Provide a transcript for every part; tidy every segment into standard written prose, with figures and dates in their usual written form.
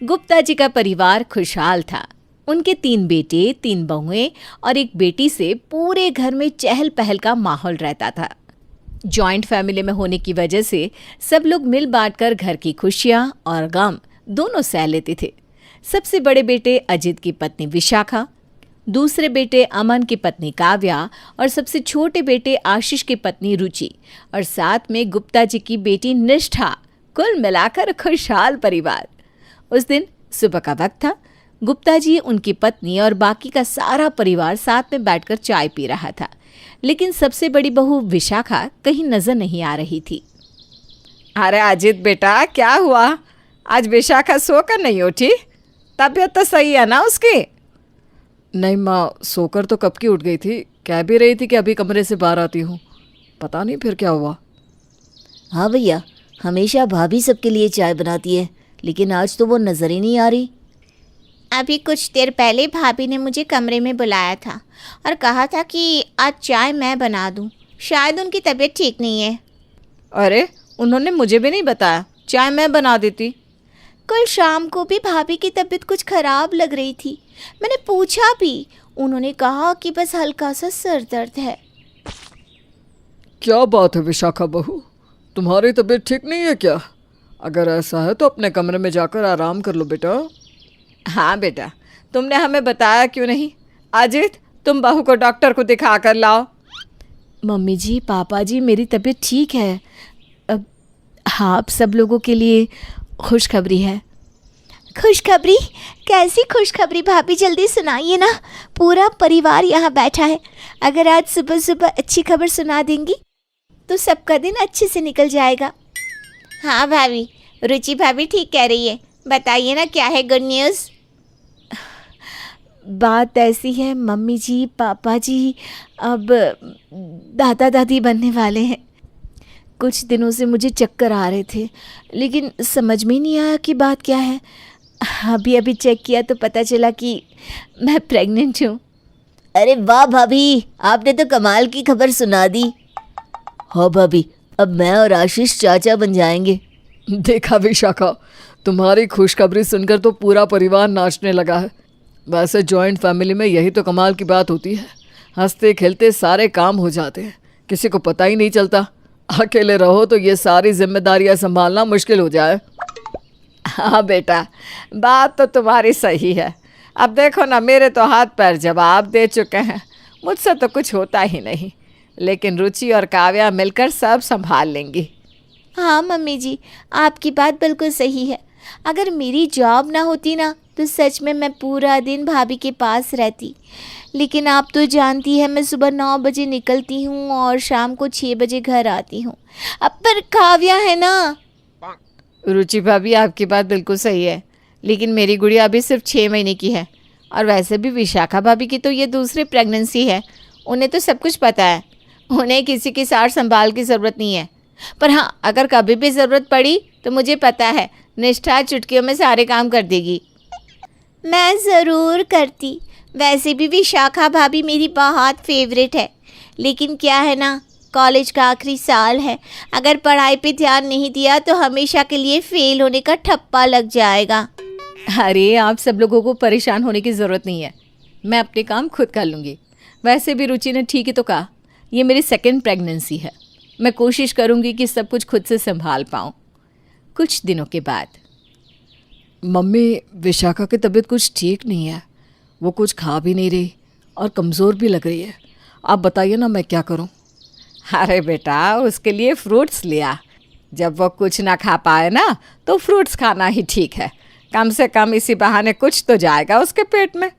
गुप्ता जी का परिवार खुशहाल था। उनके 3 बेटे, 3 बहुएं और एक बेटी से पूरे घर में चहल पहल का माहौल रहता था। जॉइंट फैमिली में होने की वजह से सब लोग मिल बांटकर घर की खुशियां और गम दोनों सह लेते थे। सबसे बड़े बेटे अजित की पत्नी विशाखा, दूसरे बेटे अमन की पत्नी काव्या और सबसे छोटे बेटे आशीष की पत्नी रुचि और साथ में गुप्ता जी की बेटी निष्ठा। कुल मिलाकर खुशहाल परिवार। उस दिन सुबह का वक्त था। गुप्ता जी, उनकी पत्नी और बाकी का सारा परिवार साथ में बैठकर चाय पी रहा था, लेकिन सबसे बड़ी बहू विशाखा कहीं नजर नहीं आ रही थी। अरे अजित बेटा, क्या हुआ? आज विशाखा सोकर नहीं उठी? तबीयत तो सही है ना उसकी? नहीं माँ, सोकर तो कब की उठ गई थी। कह भी रही थी कि अभी कमरे से बाहर आती हूँ। पता नहीं फिर क्या हुआ। हाँ भैया, हमेशा भाभी सबके लिए चाय बनाती है, लेकिन आज तो वो नज़र ही नहीं आ रही। अभी कुछ देर पहले भाभी ने मुझे कमरे में बुलाया था और कहा था कि आज चाय मैं बना दूं। शायद उनकी तबीयत ठीक नहीं है। अरे, उन्होंने मुझे भी नहीं बताया। चाय मैं बना देती। कल शाम को भी भाभी की तबीयत कुछ खराब लग रही थी। मैंने पूछा भी, उन्होंने कहा कि बस हल्का सा सर दर्द है। क्या बात है विशाखा बहू, तुम्हारी तबीयत ठीक नहीं है क्या? अगर ऐसा है तो अपने कमरे में जाकर आराम कर लो बेटा। हाँ बेटा, तुमने हमें बताया क्यों नहीं? अजित, तुम बहू को डॉक्टर को दिखा कर लाओ। मम्मी जी, पापा जी, मेरी तबीयत ठीक है। अब हाँ, आप सब लोगों के लिए खुशखबरी है। खुशखबरी? कैसी खुशखबरी भाभी, जल्दी सुनाइए ना। पूरा परिवार यहाँ बैठा है। अगर आज सुबह सुबह अच्छी खबर सुना देंगी तो सबका दिन अच्छे से निकल जाएगा। हाँ भाभी, रुचि भाभी ठीक कह रही है। बताइए ना, क्या है गुड न्यूज़? बात ऐसी है मम्मी जी, पापा जी अब दादा दादी बनने वाले हैं। कुछ दिनों से मुझे चक्कर आ रहे थे, लेकिन समझ में नहीं आया कि बात क्या है। अभी चेक किया तो पता चला कि मैं प्रेग्नेंट हूँ। अरे वाह भाभी, आपने तो कमाल की खबर सुना दी। हाँ भाभी, अब मैं और आशीष चाचा बन जाएंगे। देखा विशाखा, तुम्हारी खुशखबरी सुनकर तो पूरा परिवार नाचने लगा है। वैसे जॉइंट फैमिली में यही तो कमाल की बात होती है। हंसते खेलते सारे काम हो जाते हैं, किसी को पता ही नहीं चलता। अकेले रहो तो ये सारी जिम्मेदारियां संभालना मुश्किल हो जाए। हाँ बेटा, बात तो तुम्हारी सही है। अब देखो ना, मेरे तो हाथ पैर जवाब दे चुके हैं। मुझसे तो कुछ होता ही नहीं, लेकिन रुचि और काव्या मिलकर सब संभाल लेंगी। हाँ मम्मी जी, आपकी बात बिल्कुल सही है। अगर मेरी जॉब ना होती ना तो सच में मैं पूरा दिन भाभी के पास रहती। लेकिन आप तो जानती है, मैं सुबह 9 बजे निकलती हूँ और शाम को 6 बजे घर आती हूँ। अब पर काव्या है ना। रुचि भाभी, आपकी बात बिल्कुल सही है, लेकिन मेरी गुड़िया अभी सिर्फ 6 महीने की है। और वैसे भी विशाखा भाभी की तो ये दूसरी प्रेगनेंसी है। उन्हें तो सब कुछ पता है। उन्हें किसी की सार संभाल की ज़रूरत नहीं है। पर हाँ, अगर कभी भी ज़रूरत पड़ी तो मुझे पता है निष्ठा चुटकियों में सारे काम कर देगी। मैं ज़रूर करती। वैसे भी विशाखा भाभी मेरी बहुत फेवरेट है। लेकिन क्या है ना, कॉलेज का आखिरी साल है। अगर पढ़ाई पे ध्यान नहीं दिया तो हमेशा के लिए फेल होने का ठप्पा लग जाएगा। अरे, आप सब लोगों को परेशान होने की ज़रूरत नहीं है। मैं अपने काम खुद कर लूँगी। वैसे भी रुचि ने ठीक ही तो कहा, ये मेरी सेकंड प्रेगनेंसी है। मैं कोशिश करूँगी कि सब कुछ खुद से संभाल पाऊँ। कुछ दिनों के बाद, मम्मी, विशाखा की तबीयत कुछ ठीक नहीं है। वो कुछ खा भी नहीं रही और कमज़ोर भी लग रही है। आप बताइए ना, मैं क्या करूं? अरे बेटा, उसके लिए फ्रूट्स लिया। जब वो कुछ ना खा पाए ना तो फ्रूट्स खाना ही ठीक है। कम से कम इसी बहाने कुछ तो जाएगा उसके पेट में।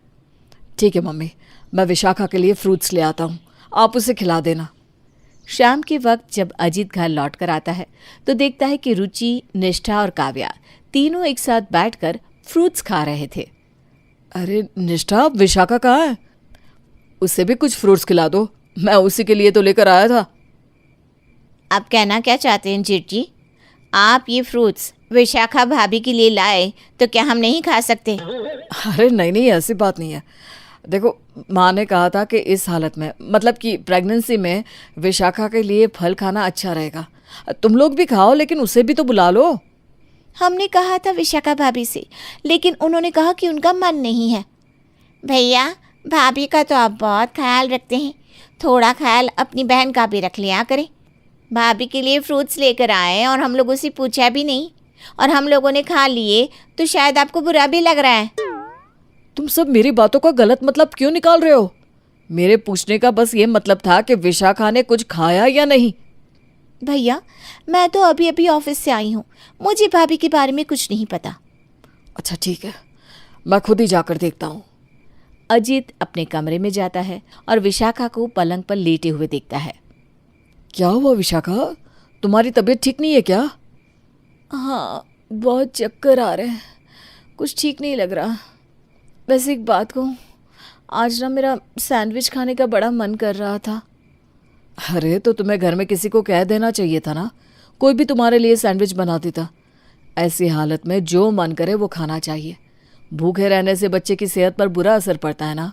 ठीक है मम्मी, मैं विशाखा के लिए फ्रूट्स ले आता हूँ, आप उसे खिला देना। शाम के वक्त जब अजीत घर लौट कर आता है तो देखता है कि रुचि, निष्ठा और काव्या तीनों एक साथ बैठकर फ्रूट्स खा रहे थे। अरे निष्ठा, विशाखा कहाँ है? उसे भी कुछ फ्रूट्स खिला दो, मैं उसी के लिए तो लेकर आया था। आप कहना क्या चाहते हैं जीत जी? आप ये फ्रूट्स विशाखा भाभी के लिए लाए तो क्या हम नहीं खा सकते? अरे नहीं, ऐसी बात नहीं है। देखो, माँ ने कहा था कि इस हालत में, मतलब कि प्रेगनेंसी में, विशाखा के लिए फल खाना अच्छा रहेगा। तुम लोग भी खाओ, लेकिन उसे भी तो बुला लो। हमने कहा था विशाखा भाभी से, लेकिन उन्होंने कहा कि उनका मन नहीं है। भैया, भाभी का तो आप बहुत ख्याल रखते हैं, थोड़ा ख्याल अपनी बहन का भी रख लिया करें। भाभी के लिए फ्रूट्स लेकर आए और हम लोगों से पूछा भी नहीं, और हम लोगों ने खा लिए तो शायद आपको बुरा भी लग रहा है। तुम सब मेरी बातों का गलत मतलब क्यों निकाल रहे हो? मेरे पूछने का बस ये मतलब था कि विशाखा ने कुछ खाया या नहीं। भैया, मैं तो अभी अभी ऑफिस से आई हूँ, मुझे भाभी के बारे में कुछ नहीं पता। अच्छा ठीक है, मैं खुद ही जाकर देखता हूँ। अजीत अपने कमरे में जाता है और विशाखा को पलंग पर लेटे हुए देखता है। क्या हुआ विशाखा, तुम्हारी तबीयत ठीक नहीं है क्या? हाँ, बहुत चक्कर आ रहे हैं, कुछ ठीक नहीं लग रहा। वैसे एक बात कहूँ, आज ना मेरा सैंडविच खाने का बड़ा मन कर रहा था। अरे तो तुम्हें घर में किसी को कह देना चाहिए था ना, कोई भी तुम्हारे लिए सैंडविच बना देता। ऐसी हालत में जो मन करे वो खाना चाहिए। भूखे रहने से बच्चे की सेहत पर बुरा असर पड़ता है ना।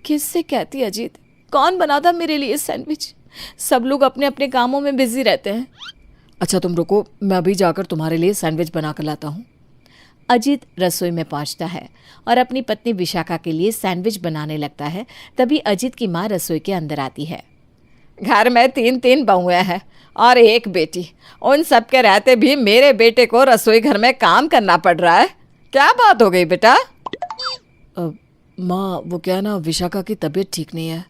किससे कहती अजीत, कौन बनाता मेरे लिए सैंडविच? सब लोग अपने अपने कामों में बिजी रहते हैं। अच्छा तुम रुको, मैं अभी जाकर तुम्हारे लिए सैंडविच बना कर लाता हूँ। अजीत रसोई में पहुंचता है और अपनी पत्नी विशाखा के लिए सैंडविच बनाने लगता है। तभी अजीत की माँ रसोई के अंदर आती है। घर में 3 बहुएं हैं और एक बेटी, उन सब के रहते भी मेरे बेटे को रसोई घर में काम करना पड़ रहा है। क्या बात हो गई बेटा? माँ वो क्या ना, विशाखा की तबीयत ठीक नहीं है,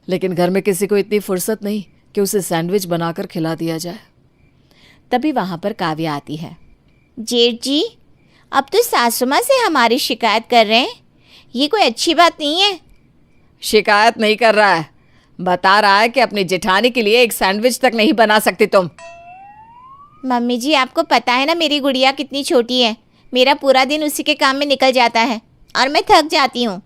लेकिन घर में किसी को इतनी फुर्सत नहीं कि उसे सैंडविच बनाकर खिला दिया जाए। तभी वहां पर काव्या आती है। जेठ जी, अब तो सासू माँ से हमारी शिकायत कर रहे हैं, ये कोई अच्छी बात नहीं है। शिकायत नहीं कर रहा है, बता रहा है कि अपनी जेठानी के लिए एक सैंडविच तक नहीं बना सकती तुम। मम्मी जी, आपको पता है ना मेरी गुड़िया कितनी छोटी है, मेरा पूरा दिन उसी के काम में निकल जाता है और मैं थक जाती हूँ।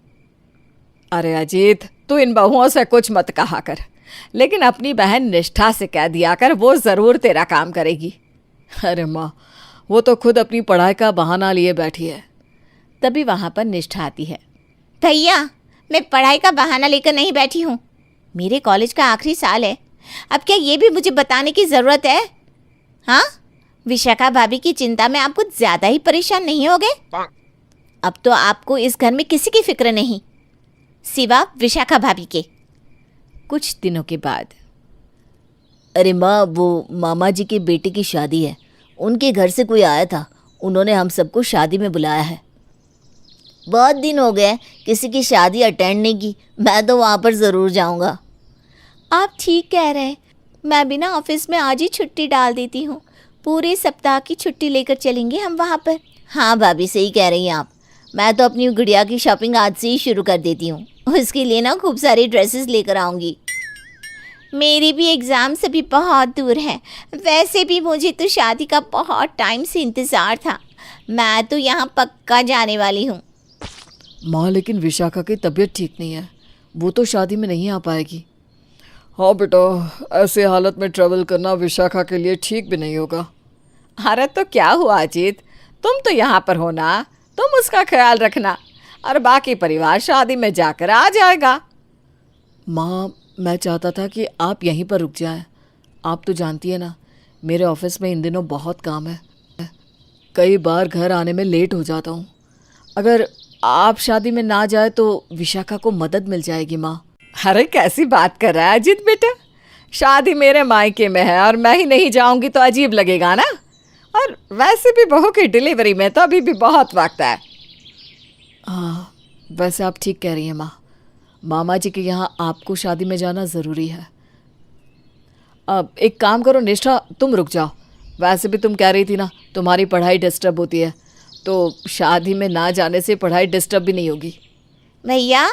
अरे अजीत, तू इन बहुओं से कुछ मत कहा कर, लेकिन अपनी बहन निष्ठा से कह दिया कर, वो ज़रूर तेरा काम करेगी। अरे माँ, वो तो खुद अपनी पढ़ाई का बहाना लिए बैठी है। तभी वहां पर निष्ठा आती है। भैया, मैं पढ़ाई का बहाना लेकर नहीं बैठी हूँ, मेरे कॉलेज का आखिरी साल है। अब क्या ये भी मुझे बताने की ज़रूरत है? हाँ, विशाखा भाभी की चिंता में आप कुछ ज़्यादा ही परेशान नहीं हो गए? अब तो आपको इस घर में किसी की फिक्र नहीं, सिवा विशाखा भाभी के। कुछ दिनों के बाद अरे माँ, वो मामा जी के बेटे की शादी है, उनके घर से कोई आया था, उन्होंने हम सबको शादी में बुलाया है। बहुत दिन हो गए किसी की शादी अटेंड नहीं की, मैं तो वहाँ पर ज़रूर जाऊँगा। आप ठीक कह रहे हैं, मैं भी ना ऑफिस में आज ही छुट्टी डाल देती हूँ, पूरे सप्ताह की छुट्टी लेकर चलेंगे हम वहाँ पर। हाँ भाभी, सही कह रही हैं आप। मैं तो अपनी गुड़िया की शॉपिंग आज से ही शुरू कर देती हूँ, उसके लिए ना खूब सारी ड्रेसेस लेकर आऊँगी। मेरी भी एग्ज़ाम्स अभी बहुत दूर हैं, वैसे भी मुझे तो शादी का बहुत टाइम से इंतज़ार था, मैं तो यहाँ पक्का जाने वाली हूँ। माँ लेकिन विशाखा की तबीयत ठीक नहीं है, वो तो शादी में नहीं आ पाएगी। हाँ बेटा, ऐसे हालत में ट्रैवल करना विशाखा के लिए ठीक भी नहीं होगा। अरे तो क्या हुआ अजीत, तुम तो यहाँ पर हो ना, तुम उसका ख्याल रखना और बाकी परिवार शादी में जाकर आ जाएगा। माँ मैं चाहता था कि आप यहीं पर रुक जाएं। आप तो जानती है ना, मेरे ऑफिस में इन दिनों बहुत काम है, कई बार घर आने में लेट हो जाता हूँ। अगर आप शादी में ना जाए तो विशाखा को मदद मिल जाएगी माँ। अरे कैसी बात कर रहा है अजीत बेटा, शादी मेरे मायके में है और मैं ही नहीं जाऊंगी तो अजीब लगेगा ना। और वैसे भी बहू की डिलीवरी में तो अभी भी बहुत वक्त है। हाँ वैसे आप ठीक कह रही हैं माँ, मामा जी के यहाँ आपको शादी में जाना ज़रूरी है। अब एक काम करो निष्ठा, तुम रुक जाओ। वैसे भी तुम कह रही थी ना तुम्हारी पढ़ाई डिस्टर्ब होती है, तो शादी में ना जाने से पढ़ाई डिस्टर्ब भी नहीं होगी। भैया,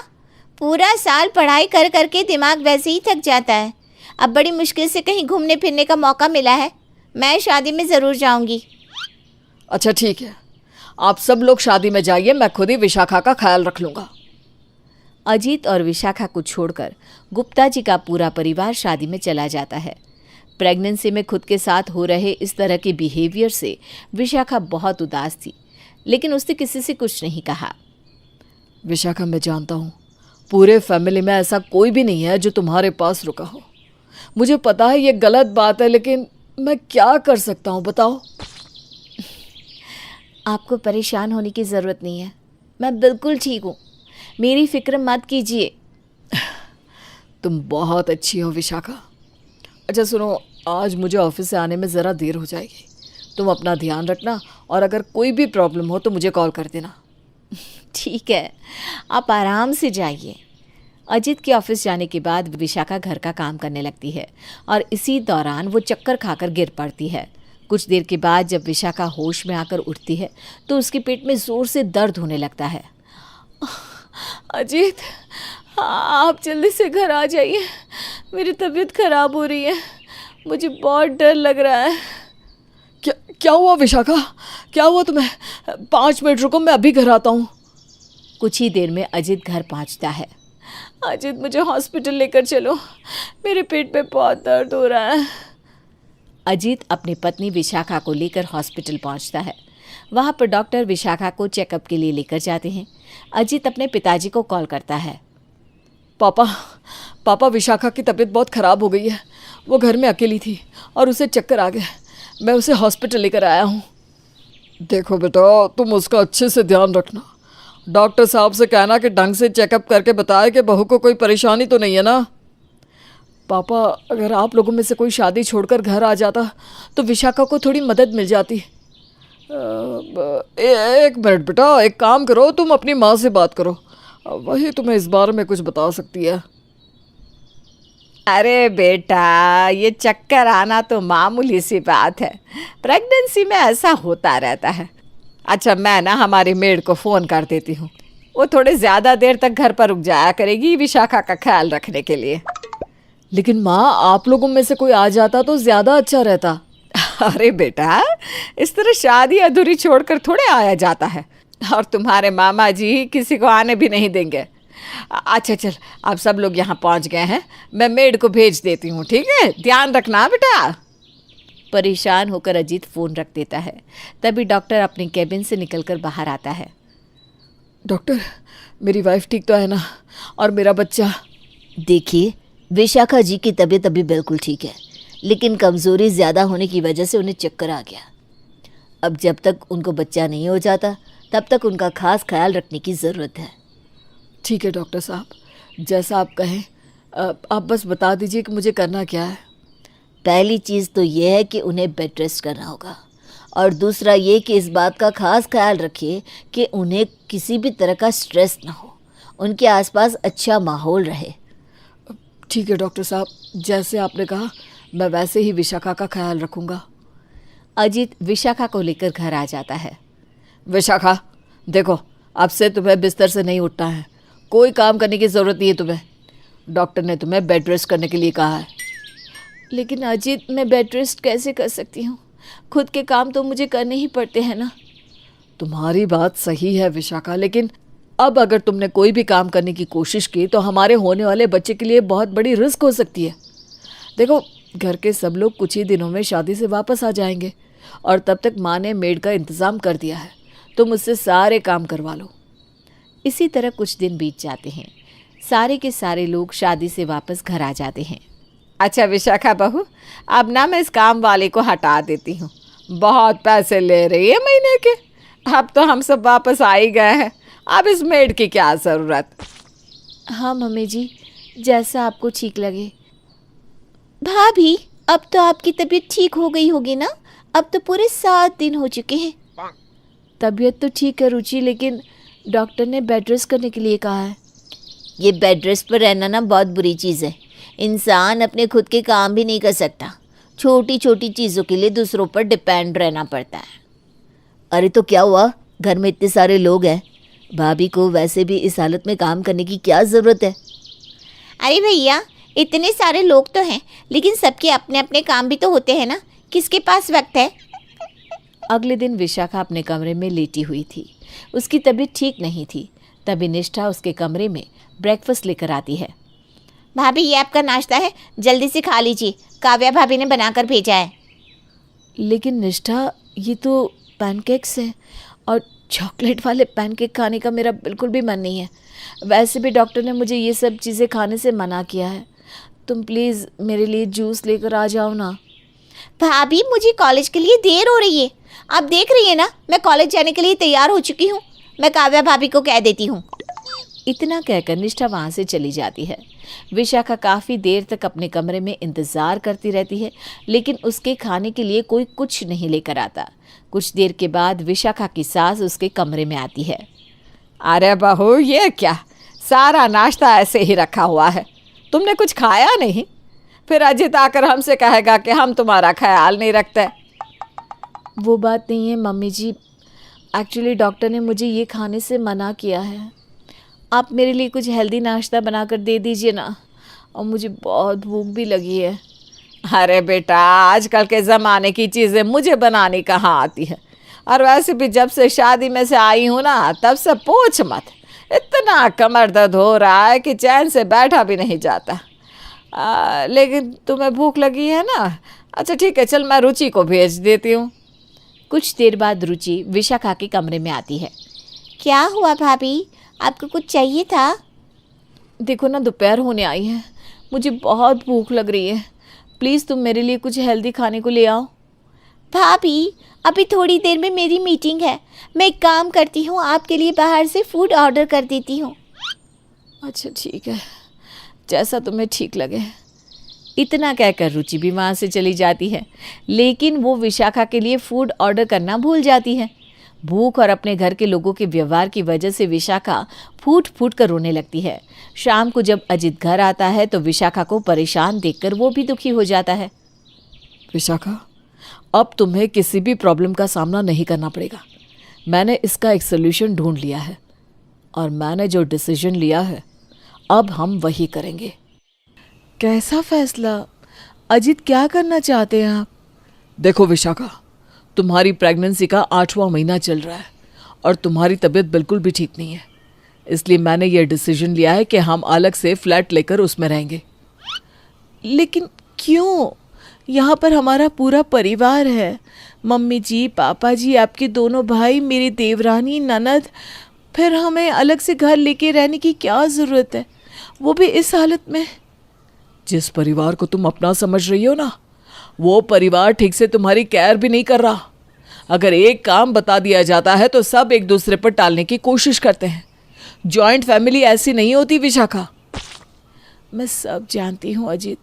पूरा साल पढ़ाई कर करके दिमाग वैसे ही थक जाता है, अब बड़ी मुश्किल से कहीं घूमने फिरने का मौका मिला है, मैं शादी में ज़रूर जाऊंगी। अच्छा ठीक है, आप सब लोग शादी में जाइए, मैं खुद ही विशाखा का ख्याल रख लूँगा। अजीत और विशाखा को छोड़कर गुप्ता जी का पूरा परिवार शादी में चला जाता है। प्रेगनेंसी में खुद के साथ हो रहे इस तरह के बिहेवियर से विशाखा बहुत उदास थी, लेकिन उसने किसी से कुछ नहीं कहा। विशाखा मैं जानता हूँ पूरे फैमिली में ऐसा कोई भी नहीं है जो तुम्हारे पास रुका हो। मुझे पता है ये गलत बात है, लेकिन मैं क्या कर सकता हूँ बताओ। आपको परेशान होने की ज़रूरत नहीं है, मैं बिल्कुल ठीक हूँ, मेरी फिक्र मत कीजिए। तुम बहुत अच्छी हो विशाखा। अच्छा सुनो, आज मुझे ऑफिस से आने में ज़रा देर हो जाएगी। तुम अपना ध्यान रखना और अगर कोई भी प्रॉब्लम हो तो मुझे कॉल कर देना। ठीक है, आप आराम से जाइए। अजित के ऑफिस जाने के बाद विशाखा घर का काम करने लगती है और इसी दौरान वो चक्कर खाकर गिर पड़ती है। कुछ देर के बाद जब विशाखा होश में आकर उठती है तो उसके पेट में ज़ोर से दर्द होने लगता है। अजीत, आप जल्दी से घर आ जाइए, मेरी तबीयत खराब हो रही है, मुझे बहुत डर लग रहा है। क्या हुआ विशाखा? क्या हुआ तुम्हें? 5 मिनट रुको, मैं अभी घर आता हूँ। कुछ ही देर में अजित घर पहुँचता है। अजीत, मुझे हॉस्पिटल लेकर चलो, मेरे पेट में बहुत दर्द हो रहा है। अजीत अपनी पत्नी विशाखा को लेकर हॉस्पिटल पहुंचता है। वहां पर डॉक्टर विशाखा को चेकअप के लिए लेकर जाते हैं। अजीत अपने पिताजी को कॉल करता है। पापा, विशाखा की तबीयत बहुत ख़राब हो गई है। वो घर में अकेली थी और उसे चक्कर आ गए। मैं उसे हॉस्पिटल लेकर आया हूँ। देखो बेटा, तुम उसका अच्छे से ध्यान रखना। डॉक्टर साहब से कहना कि ढंग से चेकअप करके बताए कि बहू को कोई परेशानी तो नहीं है ना। पापा, अगर आप लोगों में से कोई शादी छोड़कर घर आ जाता तो विशाखा को थोड़ी मदद मिल जाती। एक मिनट बेटा, एक काम करो, तुम अपनी माँ से बात करो, वही तुम्हें इस बारे में कुछ बता सकती है। अरे बेटा, ये चक्कर आना तो मामूली सी बात है, प्रेगनेंसी में ऐसा होता रहता है। अच्छा, मैं ना हमारी मेड को फ़ोन कर देती हूँ, वो थोड़े ज़्यादा देर तक घर पर रुक जाया करेगी विशाखा का ख्याल रखने के लिए। लेकिन माँ, आप लोगों में से कोई आ जाता तो ज़्यादा अच्छा रहता। अरे बेटा, इस तरह शादी अधूरी छोड़कर थोड़े आया जाता है, और तुम्हारे मामा जी किसी को आने भी नहीं देंगे। अच्छा चल, आप सब लोग यहाँ पहुँच गए हैं, मैं मेड को भेज देती हूँ, ठीक है? ध्यान रखना बेटा। परेशान होकर अजीत फ़ोन रख देता है। तभी डॉक्टर अपने केबिन से निकलकर बाहर आता है। डॉक्टर, मेरी वाइफ ठीक तो है ना, और मेरा बच्चा? देखिए, विशाखा जी की तबीयत अभी बिल्कुल ठीक है, लेकिन कमज़ोरी ज़्यादा होने की वजह से उन्हें चक्कर आ गया। अब जब तक उनको बच्चा नहीं हो जाता तब तक उनका खास ख्याल रखने की ज़रूरत है। ठीक है डॉक्टर साहब, जैसा आप कहें। आप बस बता दीजिए कि मुझे करना क्या है। पहली चीज़ तो ये है कि उन्हें बेड रेस्ट करना होगा, और दूसरा ये कि इस बात का खास ख्याल रखिए कि उन्हें किसी भी तरह का स्ट्रेस ना हो, उनके आसपास अच्छा माहौल रहे। ठीक है डॉक्टर साहब, जैसे आपने कहा मैं वैसे ही विशाखा का ख्याल रखूँगा। अजीत विशाखा को लेकर घर आ जाता है। विशाखा, देखो, अब से तुम्हें बिस्तर से नहीं उठना है, कोई काम करने की ज़रूरत नहीं है तुम्हें। डॉक्टर ने तुम्हें बेड रेस्ट करने के लिए कहा है। लेकिन अजीत, मैं बेड रेस्ट कैसे कर सकती हूँ? खुद के काम तो मुझे करने ही पड़ते हैं ना। तुम्हारी बात सही है विशाखा, लेकिन अब अगर तुमने कोई भी काम करने की कोशिश की तो हमारे होने वाले बच्चे के लिए बहुत बड़ी रिस्क हो सकती है। देखो, घर के सब लोग कुछ ही दिनों में शादी से वापस आ जाएंगे, और तब तक माँ ने मेड का इंतज़ाम कर दिया है, तुम मुझसे सारे काम करवा लो। इसी तरह कुछ दिन बीत जाते हैं। सारे के सारे लोग शादी से वापस घर आ जाते हैं। अच्छा विशाखा बहू, अब ना मैं इस काम वाले को हटा देती हूँ, बहुत पैसे ले रही है महीने के। अब तो हम सब वापस आ ही गए हैं, अब इस मेड की क्या ज़रूरत। हाँ मम्मी जी, जैसा आपको ठीक लगे। भाभी, अब तो आपकी तबीयत ठीक हो गई होगी ना? अब तो पूरे 7 दिन हो चुके हैं। तबीयत तो ठीक है रुचि, लेकिन डॉक्टर ने बेड रेस्ट करने के लिए कहा है। ये बेड रेस्ट पर रहना ना बहुत बुरी चीज़ है। इंसान अपने खुद के काम भी नहीं कर सकता, छोटी छोटी चीज़ों के लिए दूसरों पर डिपेंड रहना पड़ता है। अरे तो क्या हुआ, घर में इतने सारे लोग हैं, भाभी को वैसे भी इस हालत में काम करने की क्या ज़रूरत है? अरे भैया, इतने सारे लोग तो हैं, लेकिन सबके अपने अपने काम भी तो होते हैं ना, किसके पास वक्त है? अगले दिन विशाखा अपने कमरे में लेटी हुई थी, उसकी तबीयत ठीक नहीं थी। तभी निष्ठा उसके कमरे में ब्रेकफास्ट लेकर आती है। भाभी, ये आपका नाश्ता है, जल्दी से खा लीजिए, काव्या भाभी ने बनाकर भेजा है। लेकिन निष्ठा, ये तो पैनकेक्स हैं, और चॉकलेट वाले पैनकेक खाने का मेरा बिल्कुल भी मन नहीं है। वैसे भी डॉक्टर ने मुझे ये सब चीज़ें खाने से मना किया है। तुम प्लीज़ मेरे लिए जूस लेकर आ जाओ ना। भाभी मुझे कॉलेज के लिए देर हो रही है। आप देख रही है ना, मैं कॉलेज जाने के लिए तैयार हो चुकी हूँ। मैं काव्या भाभी को कह देती हूँ। इतना कहकर निष्ठा वहाँ से चली जाती है। विशाखा काफ़ी देर तक अपने कमरे में इंतज़ार करती रहती है, लेकिन उसके खाने के लिए कोई कुछ नहीं लेकर आता। कुछ देर के बाद विशाखा की सास उसके कमरे में आती है। अरे बहू, ये क्या, सारा नाश्ता ऐसे ही रखा हुआ है, तुमने कुछ खाया नहीं? फिर अजित आकर हमसे कहेगा कि हम तुम्हारा ख्याल नहीं रखते। वो बात नहीं है मम्मी जी, एक्चुअली डॉक्टर ने मुझे ये खाने से मना किया है। आप मेरे लिए कुछ हेल्दी नाश्ता बनाकर दे दीजिए ना, और मुझे बहुत भूख भी लगी है। अरे बेटा, आजकल के ज़माने की चीज़ें मुझे बनानी कहाँ आती है, और वैसे भी जब से शादी में से आई हूँ ना, तब से पूछ मत, इतना कमर दर्द हो रहा है कि चैन से बैठा भी नहीं जाता। लेकिन तुम्हें भूख लगी है ना? अच्छा ठीक है, चल मैं रुचि को भेज देती हूँ। कुछ देर बाद रुचि विशाखा के कमरे में आती है। क्या हुआ भाभी, आपको कुछ चाहिए था? देखो ना, दोपहर होने आई है, मुझे बहुत भूख लग रही है। प्लीज़ तुम मेरे लिए कुछ हेल्दी खाने को ले आओ। भाभी अभी थोड़ी देर में मेरी मीटिंग है, मैं एक काम करती हूँ, आपके लिए बाहर से फूड ऑर्डर कर देती हूँ। अच्छा ठीक है, जैसा तुम्हें ठीक लगे। इतना कहकर रुचि भी वहाँ से चली जाती है, लेकिन वो विशाखा के लिए फूड ऑर्डर करना भूल जाती है। भूख और अपने घर के लोगों के व्यवहार की वजह से विशाखा फूट फूट कर रोने लगती है। शाम को जब अजित घर आता है तो विशाखा को परेशान देखकर वो भी दुखी हो जाता है। विशाखा, अब तुम्हें किसी भी प्रॉब्लम का सामना नहीं करना पड़ेगा। मैंने इसका एक सोल्यूशन ढूंढ लिया है, और मैंने जो डिसीजन लिया है अब हम वही करेंगे। कैसा फैसला? अजित क्या करना चाहते हैं आप? देखो विशाखा, तुम्हारी प्रेगनेंसी का 8वां महीना चल रहा है और तुम्हारी तबीयत बिल्कुल भी ठीक नहीं है। इसलिए मैंने ये डिसीजन लिया है कि हम अलग से फ्लैट लेकर उसमें रहेंगे। लेकिन क्यों? यहाँ पर हमारा पूरा परिवार है। मम्मी जी, पापा जी, आपके दोनों भाई, मेरी देवरानी, ननद। फिर हमें अलग से घर लेके रहने की क्या ज़रूरत है, वो भी इस हालत में? जिस परिवार को तुम अपना समझ रही हो ना, वो परिवार ठीक से तुम्हारी केयर भी नहीं कर रहा। अगर एक काम बता दिया जाता है तो सब एक दूसरे पर टालने की कोशिश करते हैं। जॉइंट फैमिली ऐसी नहीं होती विशाखा। मैं सब जानती हूँ अजित,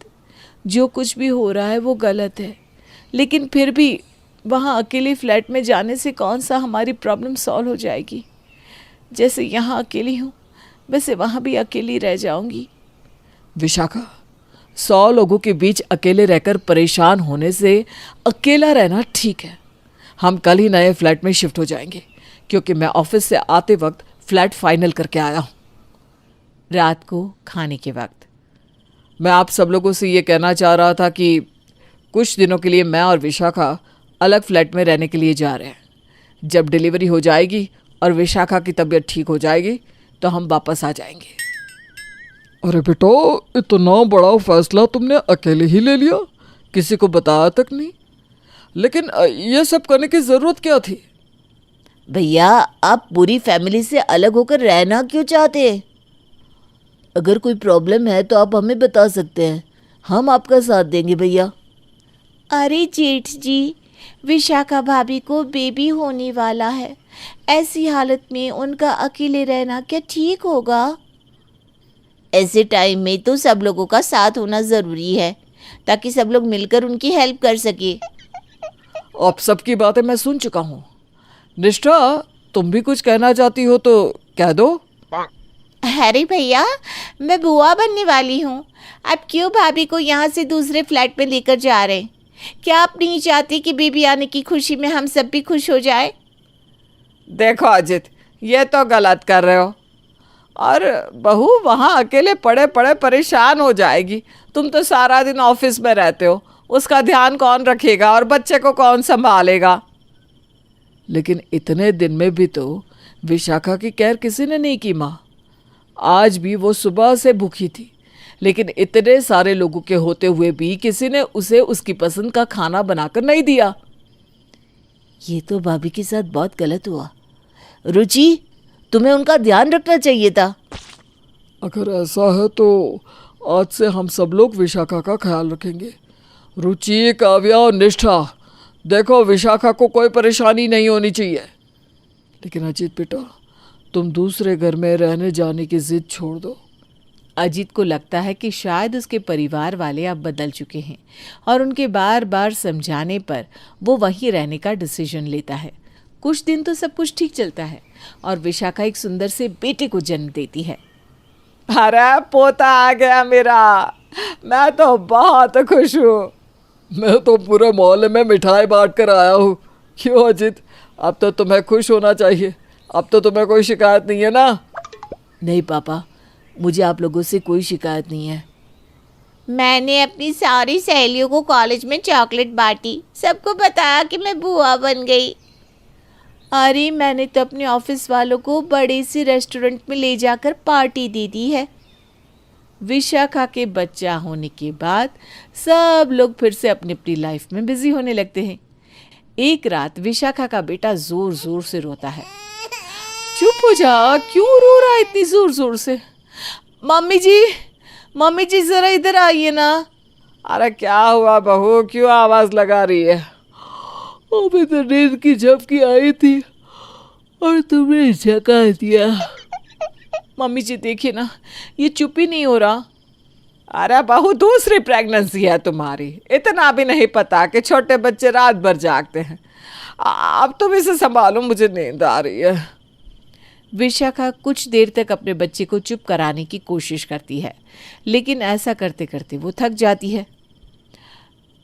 जो कुछ भी हो रहा है वो गलत है, लेकिन फिर भी वहाँ अकेले फ्लैट में जाने से कौन सा हमारी प्रॉब्लम सॉल्व हो जाएगी। जैसे यहाँ अकेली हूँ, वैसे वहाँ भी अकेली रह जाऊँगी। विशाखा, 100 लोगों के बीच अकेले रहकर परेशान होने से अकेला रहना ठीक है। हम कल ही नए फ्लैट में शिफ्ट हो जाएंगे, क्योंकि मैं ऑफिस से आते वक्त फ्लैट फाइनल करके आया हूँ। रात को खाने के वक्त मैं आप सब लोगों से ये कहना चाह रहा था कि कुछ दिनों के लिए मैं और विशाखा अलग फ्लैट में रहने के लिए जा रहे हैं। जब डिलीवरी हो जाएगी और विशाखा की तबीयत ठीक हो जाएगी तो हम वापस आ जाएंगे। अरे बेटा, इतना बड़ा फैसला तुमने अकेले ही ले लिया, किसी को बताया तक नहीं। लेकिन ये सब करने की ज़रूरत क्या थी? भैया, आप पूरी फैमिली से अलग होकर रहना क्यों चाहते हैं? अगर कोई प्रॉब्लम है तो आप हमें बता सकते हैं, हम आपका साथ देंगे भैया। अरे जेठ जी, विशाखा भाभी को बेबी होने वाला है, ऐसी हालत में उनका अकेले रहना क्या ठीक होगा? ऐसे टाइम में तो सब लोगों का साथ होना ज़रूरी है, ताकि सब लोग मिलकर उनकी हेल्प कर सके। आप सबकी बातें मैं सुन चुका हूँ। निष्ठा, तुम भी कुछ कहना चाहती हो तो कह दो। अरे भैया, मैं बुआ बनने वाली हूँ, आप क्यों भाभी को यहाँ से दूसरे फ्लैट में लेकर जा रहे हैं? क्या आप नहीं चाहते कि बेबी आने की खुशी में हम सब भी खुश हो जाए? देखो अजित, ये तो गलत कर रहे हो, और बहू वहाँ अकेले पड़े पड़े परेशान हो जाएगी। तुम तो सारा दिन ऑफिस में रहते हो, उसका ध्यान कौन रखेगा और बच्चे को कौन संभालेगा? लेकिन इतने दिन में भी तो विशाखा की केयर किसी ने नहीं की माँ। आज भी वो सुबह से भूखी थी, लेकिन इतने सारे लोगों के होते हुए भी किसी ने उसे उसकी पसंद का खाना बनाकर नहीं दिया। ये तो भाभी के साथ बहुत गलत हुआ। रुचि, तुम्हें उनका ध्यान रखना चाहिए था। अगर ऐसा है तो आज से हम सब लोग विशाखा का ख्याल रखेंगे। रुचि, काव्या और निष्ठा, देखो विशाखा को कोई परेशानी नहीं होनी चाहिए। लेकिन अजीत बेटा, तुम दूसरे घर में रहने जाने की जिद छोड़ दो। अजीत को लगता है कि शायद उसके परिवार वाले अब बदल चुके हैं और उनके बार बार समझाने पर वो वहीं रहने का डिसीजन लेता है। कुछ दिन तो सब कुछ ठीक चलता है और विशाखा एक सुंदर से बेटे को जन्म देती है। अरे पोता आ गया मेरा, मैं तो बहुत खुश हूँ। मैं तो पूरे मोहल्ले में मिठाई बांट कर आया हूँ। क्यों अजीत, अब तो तुम्हें खुश होना चाहिए, अब तो तुम्हें कोई शिकायत नहीं है ना? नहीं पापा, मुझे आप लोगों से कोई शिकायत नहीं है। मैंने अपनी सारी सहेलियों को कॉलेज में चॉकलेट बांटी, सबको बताया कि मैं बुआ बन गई। अरे मैंने तो अपने ऑफिस वालों को बड़े से रेस्टोरेंट में ले जाकर पार्टी दे दी है। विशाखा के बच्चा होने के बाद सब लोग फिर से अपनी अपनी लाइफ में बिजी होने लगते हैं। एक रात विशाखा का बेटा जोर जोर से रोता है। चुप हो जा, क्यों रो रहा है इतनी जोर जोर से? मम्मी जी जरा इधर आइए ना। अरे क्या हुआ बहू, क्यों आवाज लगा रही है? अभी तो नींद की झपकी आई थी और तुमने जगा दिया। मम्मी जी देखिए ना, ये चुप ही नहीं हो रहा। अरे बहू, दूसरी प्रेगनेंसी है तुम्हारी, इतना भी नहीं पता कि छोटे बच्चे रात भर जागते हैं। अब तुम इसे संभालो, मुझे नींद आ रही है। विशाखा कुछ देर तक अपने बच्चे को चुप कराने की कोशिश करती है, लेकिन ऐसा करते करते वो थक जाती है।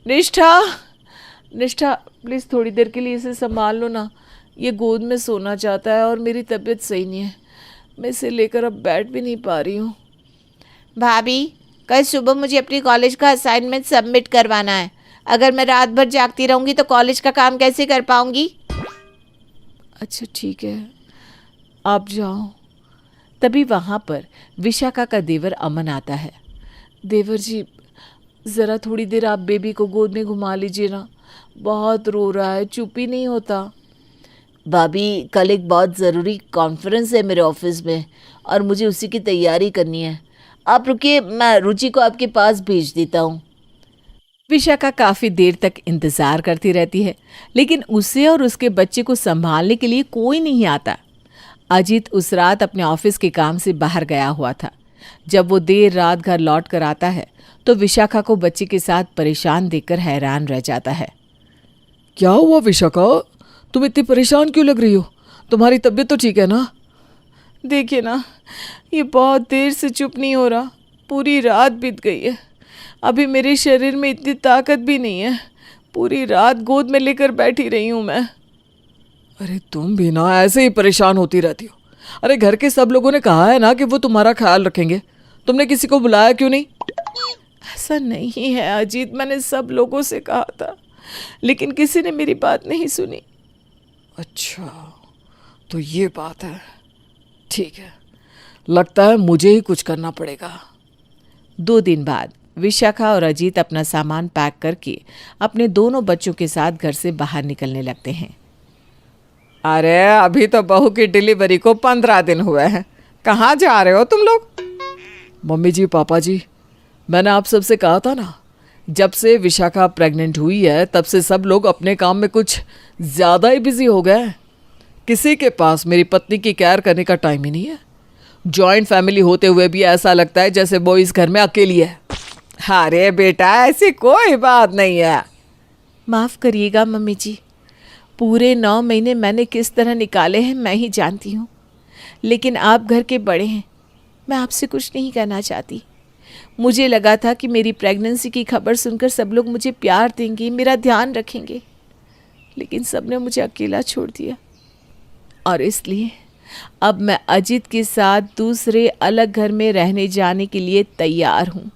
निष्ठा प्लीज़ थोड़ी देर के लिए इसे संभाल लो ना, ये गोद में सोना चाहता है और मेरी तबीयत सही नहीं है, मैं इसे लेकर अब बैठ भी नहीं पा रही हूँ। भाभी, कल सुबह मुझे अपनी कॉलेज का असाइनमेंट सबमिट करवाना है। अगर मैं रात भर जागती रहूँगी तो कॉलेज का काम कैसे कर पाऊँगी? अच्छा ठीक है, आप जाओ। तभी वहाँ पर विशाखा का देवर अमन आता है। देवर जी, ज़रा थोड़ी देर आप बेबी को गोद में घुमा लीजिए ना, बहुत रो रहा है, चुप ही नहीं होता। भाभी, कल एक बहुत ज़रूरी कॉन्फ्रेंस है मेरे ऑफिस में और मुझे उसी की तैयारी करनी है। आप रुकिए, मैं रुचि को आपके पास भेज देता हूँ। विशाखा काफ़ी देर तक इंतज़ार करती रहती है, लेकिन उसे और उसके बच्चे को संभालने के लिए कोई नहीं आता। अजीत उस रात अपने ऑफिस के काम से बाहर गया हुआ था। जब वो देर रात घर लौट कर आता है तो विशाखा को बच्चे के साथ परेशान देखकर हैरान रह जाता है। क्या हुआ विशाखा, तुम इतनी परेशान क्यों लग रही हो? तुम्हारी तबीयत तो ठीक है ना? देखिए ना, ये बहुत देर से चुप नहीं हो रहा, पूरी रात बीत गई है, अभी मेरे शरीर में इतनी ताकत भी नहीं है, पूरी रात गोद में लेकर बैठी रही हूँ मैं। अरे तुम भी ना ऐसे ही परेशान होती रहती हो। अरे घर के सब लोगों ने कहा है ना कि वो तुम्हारा ख्याल रखेंगे, तुमने किसी को बुलाया क्यों नहीं? ऐसा नहीं है अजीत, मैंने सब लोगों से कहा था, लेकिन किसी ने मेरी बात नहीं सुनी। अच्छा, तो ये बात है, ठीक है, लगता है मुझे ही कुछ करना पड़ेगा। 2 दिन बाद विशाखा और अजीत अपना सामान पैक करके अपने दोनों बच्चों के साथ घर से बाहर निकलने लगते हैं। अरे अभी तो बहू की डिलीवरी को 15 दिन हुए हैं, कहाँ जा रहे हो तुम लोग? मम्मी जी, पापा जी, मैंने आप सबसे कहा था ना, जब से विशाखा प्रेग्नेंट हुई है तब से सब लोग अपने काम में कुछ ज़्यादा ही बिजी हो गए हैं। किसी के पास मेरी पत्नी की केयर करने का टाइम ही नहीं है। जॉइंट फैमिली होते हुए भी ऐसा लगता है जैसे वो इस घर में अकेली है। अरे बेटा, ऐसी कोई बात नहीं है। माफ़ करिएगा मम्मी जी, पूरे 9 महीने मैंने किस तरह निकाले हैं मैं ही जानती हूँ, लेकिन आप घर के बड़े हैं, मैं आपसे कुछ नहीं कहना चाहती। मुझे लगा था कि मेरी प्रेगनेंसी की खबर सुनकर सब लोग मुझे प्यार देंगे, मेरा ध्यान रखेंगे, लेकिन सबने मुझे अकेला छोड़ दिया और इसलिए अब मैं अजीत के साथ दूसरे अलग घर में रहने जाने के लिए तैयार हूँ।